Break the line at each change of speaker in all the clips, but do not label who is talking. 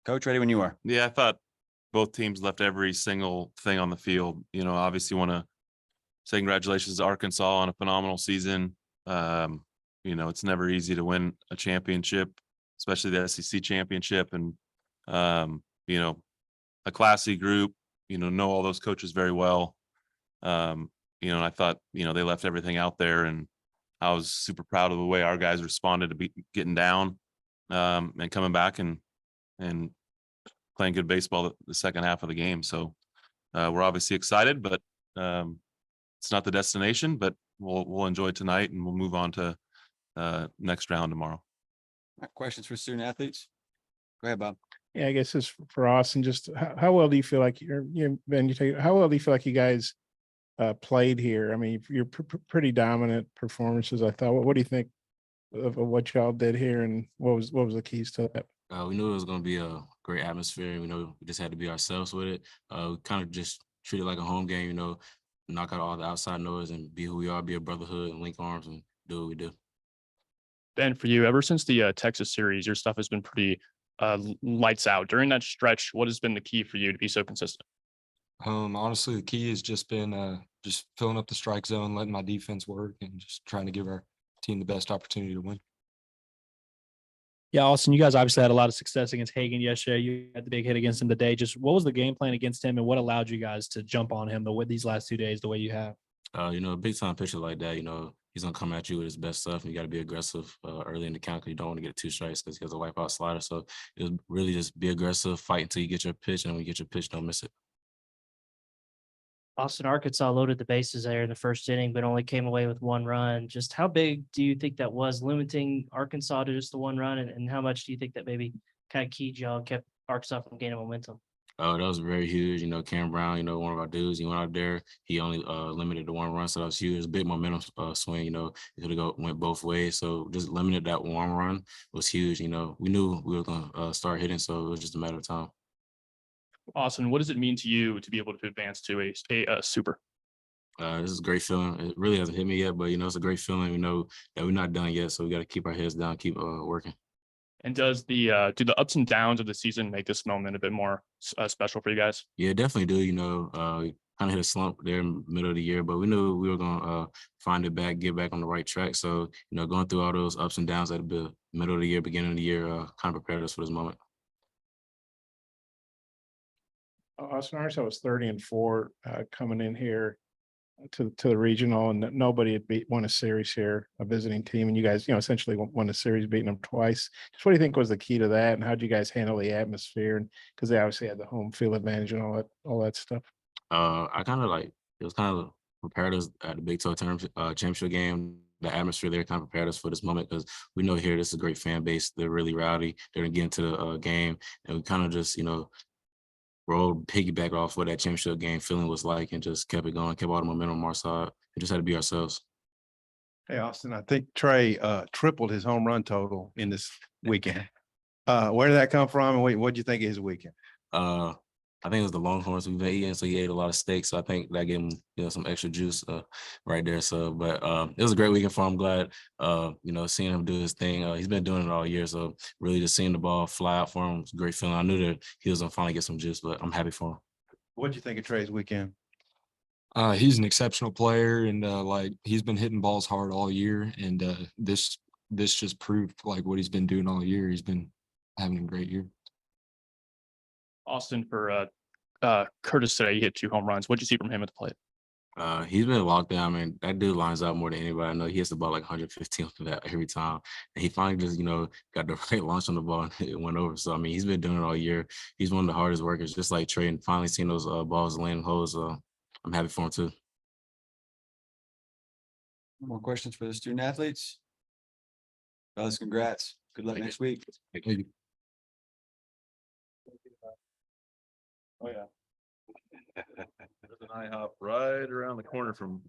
Coach, ready when you are.
Yeah, I thought both teams left every single thing on the field. Obviously want to say congratulations to Arkansas on a phenomenal season. It's never easy to win a championship, especially the SEC championship, and a classy group. Know all those coaches very well. And I thought they left everything out there, and I was super proud of the way our guys responded to getting down and coming back and playing good baseball the second half of the game. So we're obviously excited, but it's not the destination. But we'll enjoy tonight, and we'll move on to next round tomorrow.
Questions for student athletes? Go ahead, Bob.
Yeah, I guess it's for Austin. Just how well do you feel like how well do you feel like you guys played here? I mean, you're pretty dominant performances, I thought. What do you think of what y'all did here, and what was the keys to that?
We knew it was going to be a great atmosphere. We know we just had to be ourselves with it. We kind of just treat it like a home game, knock out all the outside noise and be who we are, be a brotherhood and link arms and do what we do.
Ben, for you, ever since the Texas series, your stuff has been pretty lights out. During that stretch, what has been the key for you to be so consistent?
Honestly, the key has just been just filling up the strike zone, letting my defense work, and just trying to give our team the best opportunity to win.
Yeah, Austin, you guys obviously had a lot of success against Hagan yesterday. You had the big hit against him today. Just what was the game plan against him, and what allowed you guys to jump on him these last 2 days the way you have?
A big time pitcher like that, he's gonna come at you with his best stuff, and you got to be aggressive early in the count because you don't want to get 2 strikes because he has a wipeout slider. So it was really just be aggressive, fight until you get your pitch, and when you get your pitch, don't miss it.
Austin, Arkansas loaded the bases there in the first inning, but only came away with 1 run. Just how big do you think that was, limiting Arkansas to just the 1 run? And how much do you think that maybe kind of keyed y'all and kept Arkansas from gaining momentum?
Oh, that was very huge. Cam Brown, one of our dudes, he went out there. He only limited to 1 run, so that was huge. It was a big momentum swing. It could have went both ways. So just limited that 1 run was huge. We knew we were going to start hitting, so it was just a matter of time.
Austin, what does it mean to you to be able to advance to a super?
This is a great feeling. It really hasn't hit me yet, but it's a great feeling. We know that we're not done yet, so we got to keep our heads down, keep working.
And does do the ups and downs of the season make this moment a bit more special for you guys?
Yeah, definitely do. We kind of hit a slump there in the middle of the year, but we knew we were going to find it back, get back on the right track. So, going through all those ups and downs at the middle of the year, beginning of the year, kind of prepared us for this moment.
Austin, Arkansas was 30-4 coming in here to the regional, and nobody had won a series here, a visiting team, and you guys, essentially won the series, beating them twice. Just what do you think was the key to that, and how did you guys handle the atmosphere? And because they obviously had the home field advantage and all that stuff.
I kind of it was kind of prepared us at the Big 12 championship game. The atmosphere there kind of prepared us for this moment because we know here this is a great fan base. They're really rowdy. They're gonna get into the game, and we kind of just rolled piggyback off what that championship game feeling was like, and just kept it going, kept all the momentum on our side, and just had to be ourselves.
Hey, Austin, I think Trey tripled his home run total in this weekend. Where did that come from, and what did you think of his weekend?
I think it was the Longhorns we've been eating, so he ate a lot of steak, so I think that gave him some extra juice right there. So, but it was a great weekend for him. I'm glad seeing him do his thing. He's been doing it all year, so really just seeing the ball fly out for him was a great feeling. I knew that he was gonna finally get some juice, but I'm happy for him.
What did you think of Trey's weekend?
He's an exceptional player, and he's been hitting balls hard all year, and this just proved what he's been doing all year. He's been having a great year.
Austin, for Curtis today, he hit 2 home runs. What did you see from him at the plate?
He's been locked down. I mean, that dude lines out more than anybody. I know he hits the ball 115 for that every time. And he finally just, got the right launch on the ball and it went over. So, I mean, he's been doing it all year. He's one of the hardest workers, just like Trey, and finally seeing those balls landing holes. I'm happy for him too.
More questions for the student athletes? Fellas, congrats. Good luck next week.
Thank you.
Oh yeah. There's an IHOP right around the corner from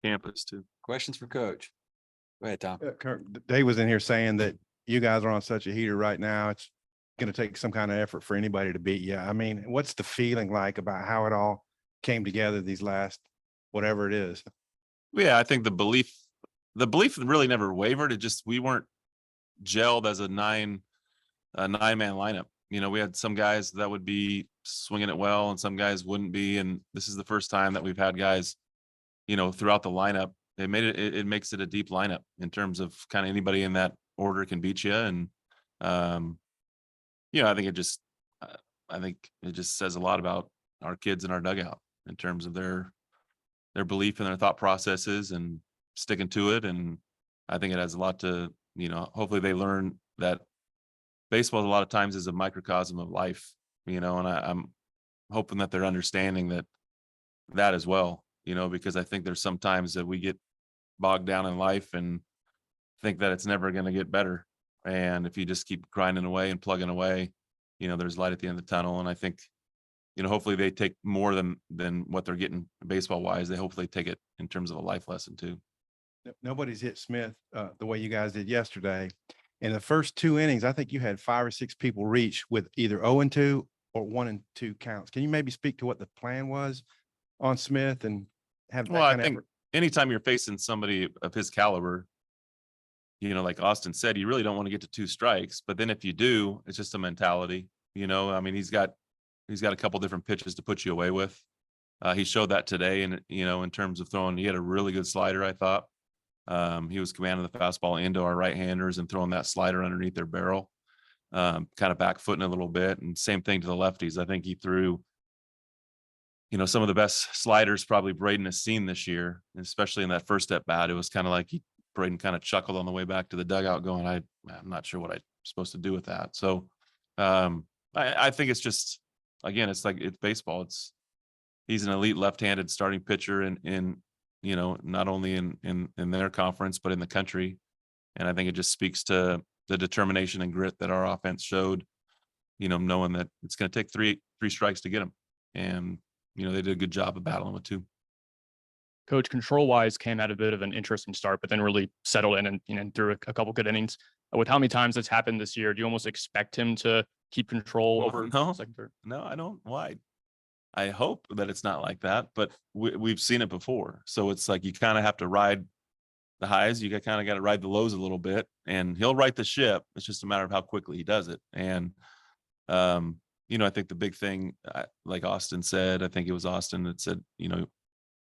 campus too.
Questions for Coach? Go ahead, Tom.
Dave was in here saying that you guys are on such a heater right now. It's going to take some kind of effort for anybody to beat you. I mean, what's the feeling like about how it all came together these last, whatever it is?
Yeah, I think the belief really never wavered. It just, we weren't gelled as a 9 a 9-man lineup. You know, we had some guys that would be swinging it well and some guys wouldn't be. And this is the first time that we've had guys, you know, throughout the lineup. It made it makes it a deep lineup in terms of kind of anybody in that order can beat you. And, you know, I think it just says a lot about our kids in our dugout in terms of their belief in their thought processes and sticking to it. And I think it has a lot to, you know, hopefully they learn that baseball a lot of times is a microcosm of life, you know, and I'm hoping that they're understanding that as well, you know, because I think there's sometimes that we get bogged down in life and think that it's never going to get better. And if you just keep grinding away and plugging away, you know, there's light at the end of the tunnel. And I think, you know, hopefully they take more than what they're getting baseball wise. They hopefully take it in terms of a life lesson too.
Nobody's hit Smith the way you guys did yesterday. In the first 2 innings, I think you had 5 or 6 people reach with either 0-2 or 1-2 counts. Can you maybe speak to what the plan was on Smith and have that
Well, I
kind of
think
effort?
anytime you're facing somebody of his caliber, you know, like Austin said, you really don't want to get to 2 strikes. But then if you do, it's just a mentality. You know, I mean, he's got a couple different pitches to put you away with. He showed that today, and you know, in terms of throwing, he had a really good slider, I thought. He was commanding the fastball into our right-handers and throwing that slider underneath their barrel, kind of back footing a little bit. And same thing to the lefties. I think he threw, you know, some of the best sliders probably Braden has seen this year, especially in that first at bat. It was kind of like Braden kind of chuckled on the way back to the dugout going, I'm not sure what I'm supposed to do with that. So I think it's just, again, it's like, it's baseball. He's an elite left-handed starting pitcher in you know, not only in their conference, but in the country. And I think it just speaks to the determination and grit that our offense showed, you know, knowing that it's going to take three strikes to get him. And, you know, they did a good job of battling with 2.
Coach, control wise came at a bit of an interesting start, but then really settled in and, you know, threw a couple good innings. With how many times that's happened this year, do you almost expect him to keep control over
No.
second, third?
No, I don't. Why? I hope that it's not like that, but we've seen it before. So it's like you kind of have to ride the highs. You kind of got to ride the lows a little bit, and he'll right the ship. It's just a matter of how quickly he does it. And you know, I think the big thing, like Austin said, I think it was Austin that said, you know,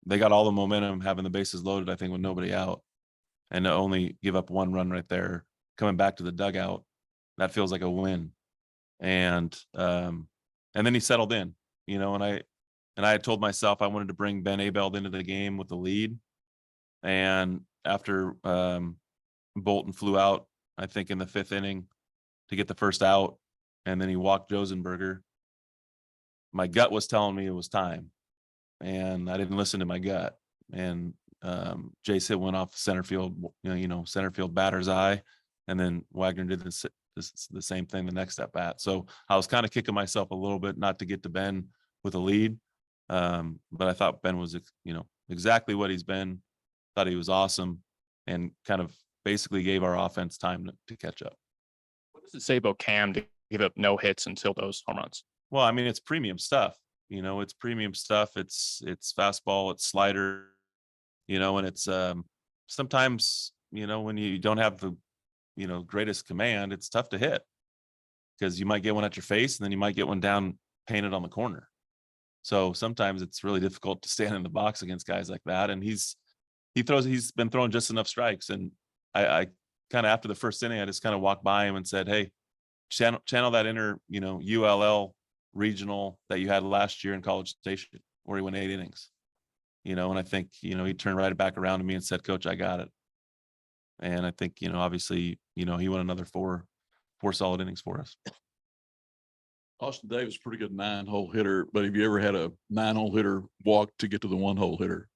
they got all the momentum having the bases loaded, I think, with nobody out, and to only give up 1 run right there, coming back to the dugout, that feels like a win. And then he settled in, you know, and I had told myself I wanted to bring Ben Abeld into the game with the lead. And after Bolton flew out, I think in the 5th inning to get the first out, and then he walked Josenberger, my gut was telling me it was time, and I didn't listen to my gut. And Jace hit went off the center field, center field batter's eye, and then Wagner did the same thing the next at bat. So I was kind of kicking myself a little bit not to get to Ben with a lead, but I thought Ben was, you know, exactly what he's been. Thought he was awesome, and kind of basically gave our offense time to catch up.
What does it say about Cam to give up no hits until those home runs?
Well, I mean, it's premium stuff. You know, it's premium stuff. It's fastball, it's slider, you know, and it's sometimes, you know, when you don't have the, you know, greatest command, it's tough to hit because you might get one at your face and then you might get one down painted on the corner. So sometimes it's really difficult to stand in the box against guys like that. And he's been throwing just enough strikes. And I kind of, after the first inning, I just kind of walked by him and said, hey, channel that inner, you know, ULL regional that you had last year in College Station where he went 8 innings, you know. And I think, you know, he turned right back around to me and said, Coach, I got it. And I think, you know, obviously, you know, he won another 4 solid innings for us.
Austin Davis, pretty good 9-hole hitter, but have you ever had a 9-hole hitter walk to get to the 1-hole hitter?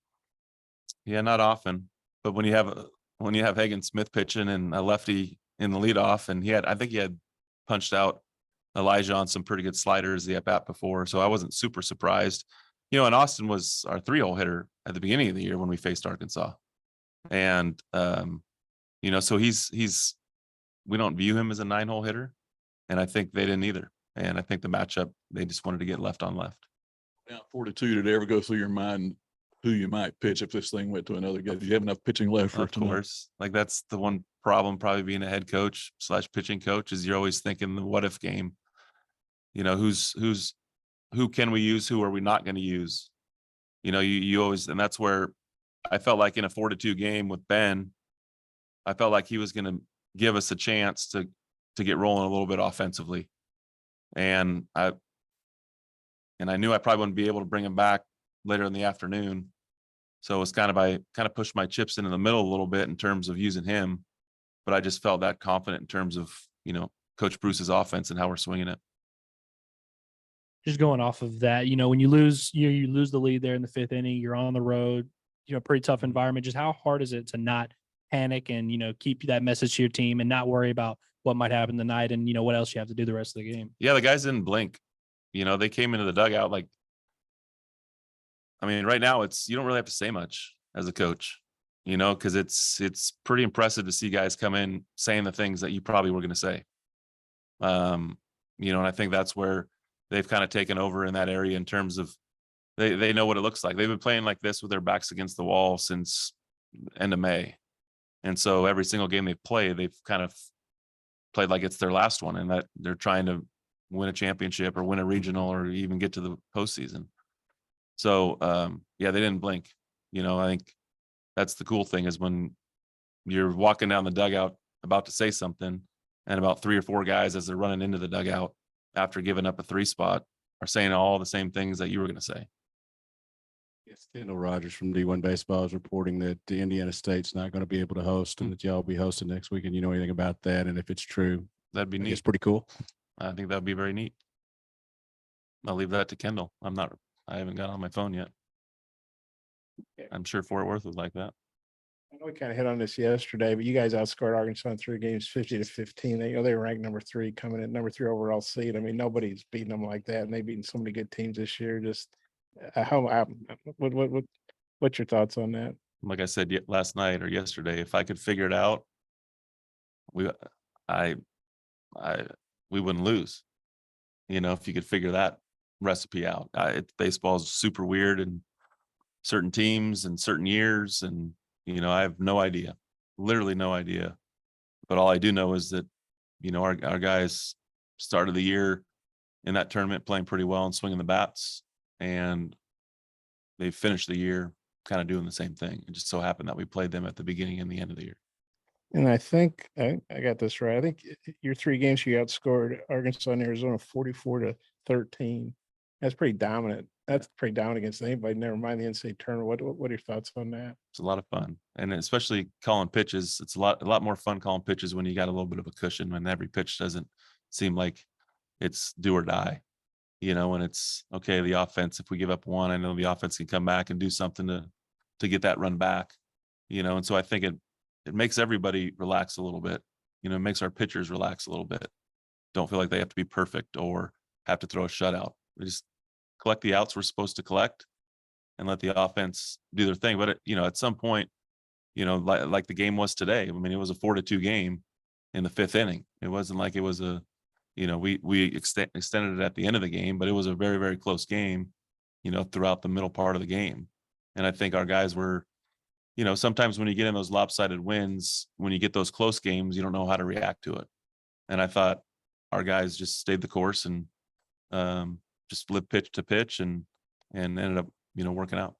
Yeah, not often, but when you have Hagen Smith pitching and a lefty in the leadoff, and I think he had punched out Elijah on some pretty good sliders the at bat before, so I wasn't super surprised. You know, and Austin was our 3-hole hitter at the beginning of the year when we faced Arkansas, and you know, so we don't view him as a 9-hole hitter, and I think they didn't either. And I think the matchup, they just wanted to get left on left.
Now, 42, did it ever go through your mind who you might pitch if this thing went to another game. Do you have enough pitching left for
Of
tonight?
course, like that's the one problem probably being a head coach / pitching coach is you're always thinking the what if game. You know, who can we use? Who are we not going to use? You know, you always, and that's where I felt like in a 4-2 game with Ben, I felt like he was going to give us a chance to get rolling a little bit offensively. And I knew I probably wouldn't be able to bring him back later in the afternoon. So it was I pushed my chips into the middle a little bit in terms of using him, but I just felt that confident in terms of, you know, Coach Bruce's offense and how we're swinging it.
Just going off of that, when you lose the lead there in the fifth inning, you're on the road, pretty tough environment. Just how hard is it to not panic and, keep that message to your team and not worry about what might happen tonight and, what else you have to do the rest of the game?
Yeah, the guys didn't blink. They came into the dugout like, I mean, right now you don't really have to say much as a coach, because it's pretty impressive to see guys come in saying the things that you probably were going to say. And I think that's where they've kind of taken over in that area in terms of they know what it looks like. They've been playing like this with their backs against the wall since end of May. And so every single game they've played, they've kind of played like it's their last one and that they're trying to win a championship or win a regional or even get to the postseason. So, yeah, they didn't blink. I think that's the cool thing is when you're walking down the dugout about to say something and about 3 or 4 guys as they're running into the dugout after giving up a 3 spot are saying all the same things that you were going to say.
Yes, Kendall Rogers from D1 Baseball is reporting that the Indiana State's not going to be able to host and that y'all will be hosting next week. And you know anything about that? And if it's true,
That'd be
I think
neat.
it's pretty cool.
I think that'd be very neat. I'll leave that to Kendall. I haven't got on my phone yet. I'm sure Fort Worth would like that.
I know we kind of hit on this yesterday, but you guys outscored Arkansas in 3 games, 50-15. They were ranked number 3, coming in number 3 overall seed. I mean, nobody's beating them like that, and they've beaten so many good teams this year. Just what's your thoughts on that?
Like I said last night or yesterday, if I could figure it out, we wouldn't lose. If you could figure that recipe out. Baseball is super weird and certain teams and certain years, and I have no idea, literally no idea. But all I do know is that our guys started the year in that tournament playing pretty well and swinging the bats, and they finished the year kind of doing the same thing. It just so happened that we played them at the beginning and the end of the year.
And I think I got this right. I think your 3 games you outscored Arkansas and Arizona 44-13. That's pretty dominant. That's pretty dominant against anybody. Never mind the NCAA tournament. What are your thoughts on that?
It's a lot of fun, and especially calling pitches. It's a lot more fun calling pitches when you got a little bit of a cushion, when every pitch doesn't seem like it's do or die. When it's okay, the offense, if we give up 1, I know the offense can come back and do something to get that run back. And so I think it makes everybody relax a little bit. It makes our pitchers relax a little bit. Don't feel like they have to be perfect or have to throw a shutout. We just collect the outs we're supposed to collect and let the offense do their thing. But at some point, like the game was today. I mean, it was a 4-2 game in the 5th inning. It wasn't like it was we extended it at the end of the game, but it was a very, very close game, throughout the middle part of the game. And I think our guys were, sometimes when you get in those lopsided wins, when you get those close games, you don't know how to react to it. And I thought our guys just stayed the course and just lived pitch to pitch and ended up, working out.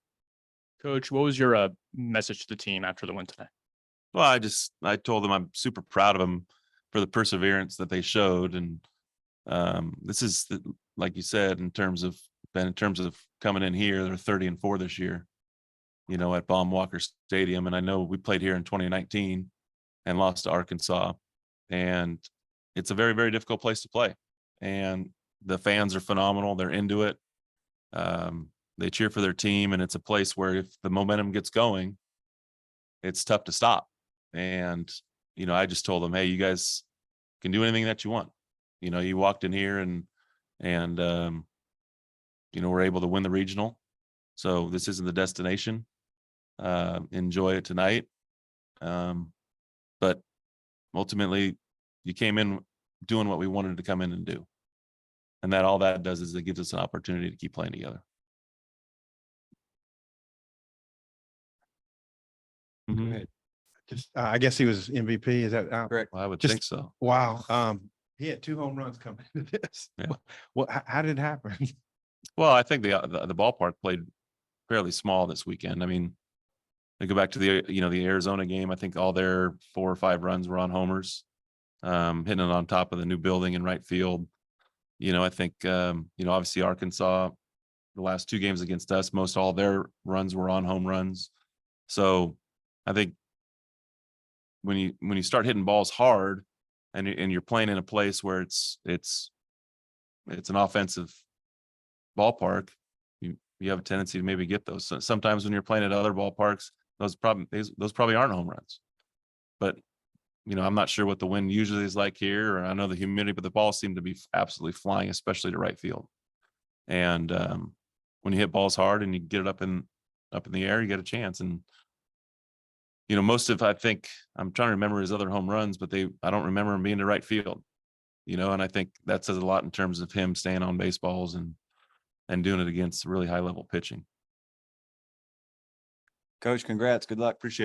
Coach, what was your message to the team after the win today?
Well, I told them I'm super proud of them for the perseverance that they showed. And this is, like you said, in terms of coming in here, they're 30-4 this year, at Baum Walker Stadium. And I know we played here in 2019 and lost to Arkansas. And it's a very, very difficult place to play. And the fans are phenomenal. They're into it. They cheer for their team. And it's a place where if the momentum gets going, it's tough to stop. And, I just told them, hey, you guys can do anything that you want. You walked in here and we're able to win the regional. So this isn't the destination. Enjoy it tonight. But ultimately you came in doing what we wanted to come in and do. And all that does is it gives us an opportunity to keep playing together. Mhm.
ahead.
Just, I guess he was MVP. Is that
Correct.
Well, I would
Just-
think so.
wow? He had 2 home runs coming into this.
Yeah.
How did it happen?
Well, I think the ballpark played fairly small this weekend. I mean, they go back to the Arizona game. I think all their 4 or 5 runs were on homers, hitting it on top of the new building in right field. I think obviously Arkansas, the last 2 games against us, most all their runs were on home runs. So I think when you start hitting balls hard and you're playing in a place where it's an offensive ballpark, you have a tendency to maybe get those. So sometimes when you're playing at other ballparks, those probably aren't home runs. But I'm not sure what the wind usually is like here, or I know the humidity, but the balls seem to be absolutely flying, especially to right field. And when you hit balls hard and you get it up in the air, you get a chance. And I think I'm trying to remember his other home runs, but I don't remember him being to right field. And I think that says a lot in terms of him staying on baseballs and doing it against really high level pitching.
Coach, congrats. Good luck.
Appreciate it.